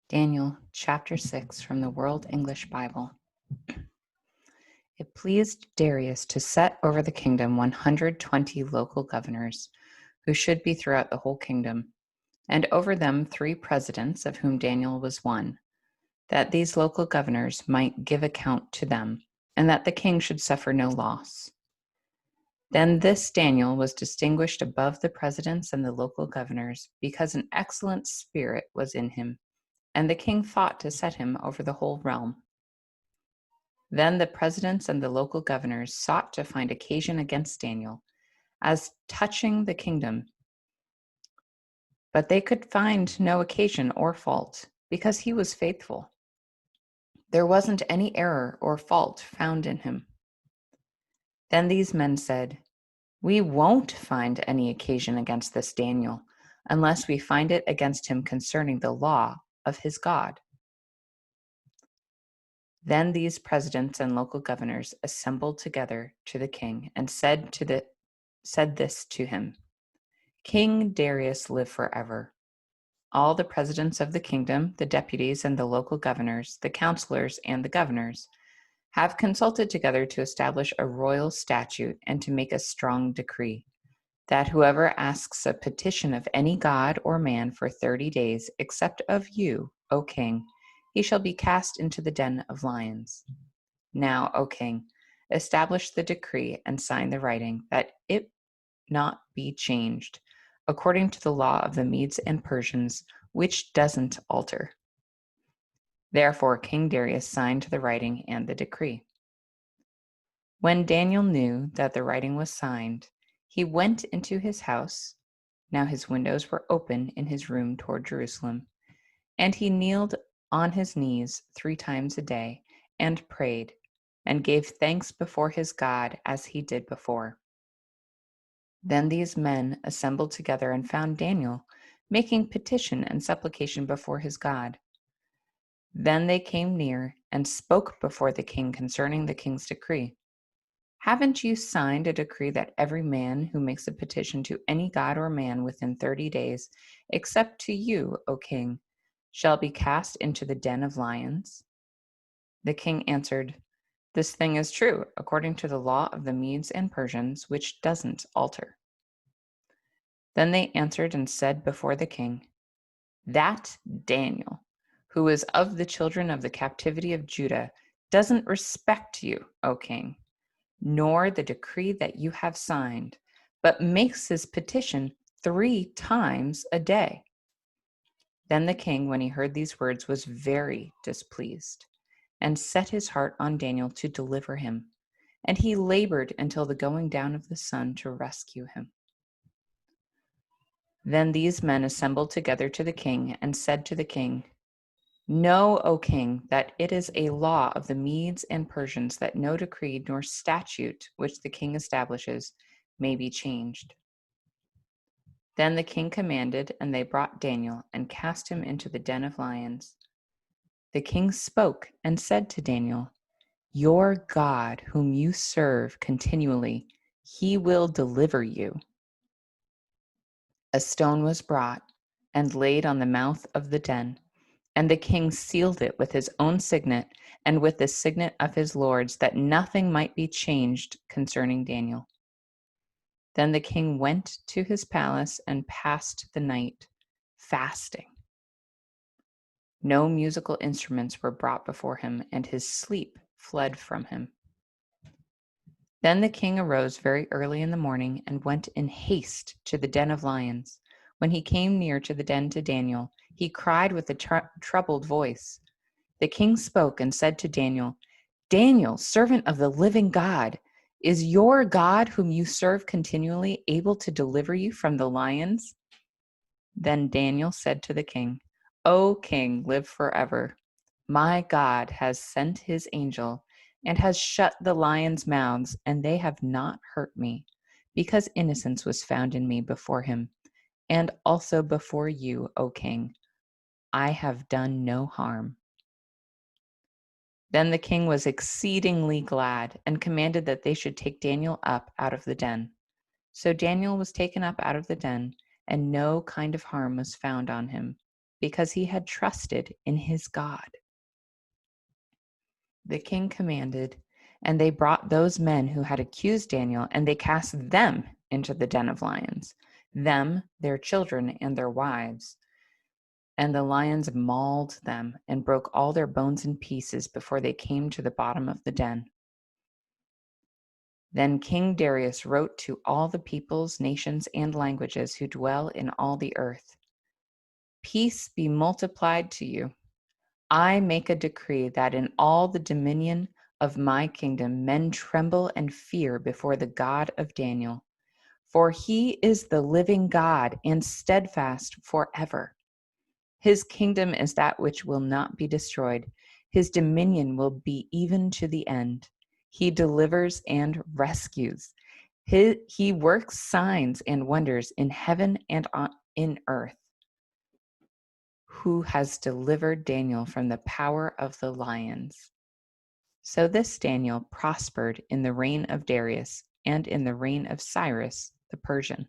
Daniel chapter 6 from the World English Bible. It pleased Darius to set over the kingdom 120 local governors, who should be throughout the whole kingdom, and over them 3 presidents, of whom Daniel was one, that these local governors might give account to them, and that the king should suffer no loss. Then this Daniel was distinguished above the presidents and the local governors, because an excellent spirit was in him, and the king thought to set him over the whole realm. Then the presidents and the local governors sought to find occasion against Daniel as touching the kingdom, but they could find no occasion or fault, because he was faithful. There wasn't any error or fault found in him. Then these men said, "We won't find any occasion against this Daniel, unless we find it against him concerning the law of his God." Then these presidents and local governors assembled together to the king and said this to him: "King Darius, live forever. All the presidents of the kingdom, the deputies and the local governors, the counselors and the governors, have consulted together to establish a royal statute and to make a strong decree, that whoever asks a petition of any god or man for 30 days, except of you, O king, he shall be cast into the den of lions. Now, O king, establish the decree and sign the writing, that it not be changed, according to the law of the Medes and Persians, which doesn't alter." Therefore King Darius signed the writing and the decree. When Daniel knew that the writing was signed, he went into his house. Now his windows were open in his room toward Jerusalem, and he kneeled on his knees 3 times a day and prayed and gave thanks before his God as he did before. Then these men assembled together and found Daniel making petition and supplication before his God. Then they came near and spoke before the king concerning the king's decree. "Haven't you signed a decree that every man who makes a petition to any god or man within 30 days, except to you, O king, shall be cast into the den of lions?" The king answered, "This thing is true, according to the law of the Medes and Persians, which doesn't alter." Then they answered and said before the king, "That Daniel, who is of the children of the captivity of Judah, doesn't respect you, O king, nor the decree that you have signed, but makes his petition 3 times a day." Then the king, when he heard these words, was very displeased, and set his heart on Daniel to deliver him, and he labored until the going down of the sun to rescue him. Then these men assembled together to the king and said to the king, "Know, O king, that it is a law of the Medes and Persians that no decree nor statute which the king establishes may be changed." Then the king commanded, and they brought Daniel and cast him into the den of lions. The king spoke and said to Daniel, "Your God, whom you serve continually, he will deliver you." A stone was brought and laid on the mouth of the den, and the king sealed it with his own signet and with the signet of his lords, that nothing might be changed concerning Daniel. Then the king went to his palace and passed the night fasting. No musical instruments were brought before him, and his sleep fled from him. Then the king arose very early in the morning and went in haste to the den of lions. When he came near to the den to Daniel, he cried with a troubled voice. The king spoke and said to Daniel, "Daniel, servant of the living God, is your God, whom you serve continually, able to deliver you from the lions?" Then Daniel said to the king, "O king, live forever. My God has sent his angel and has shut the lions' mouths, and they have not hurt me, because innocence was found in me before him, and also before you, O king. I have done no harm." Then the king was exceedingly glad and commanded that they should take Daniel up out of the den. So Daniel was taken up out of the den, and no kind of harm was found on him. because he had trusted in his God. The king commanded, and they brought those men who had accused Daniel, and they cast them into the den of lions, them, their children, and their wives. And the lions mauled them and broke all their bones in pieces before they came to the bottom of the den. Then King Darius wrote to all the peoples, nations, and languages who dwell in all the earth: Peace be multiplied to you. I make a decree that in all the dominion of my kingdom men tremble and fear before the God of Daniel, for he is the living God and steadfast forever. His kingdom is that which will not be destroyed. His dominion will be even to the end. He delivers and rescues. He works signs and wonders in heaven and in earth. Who has delivered Daniel from the power of the lions. So this Daniel prospered in the reign of Darius and in the reign of Cyrus the Persian.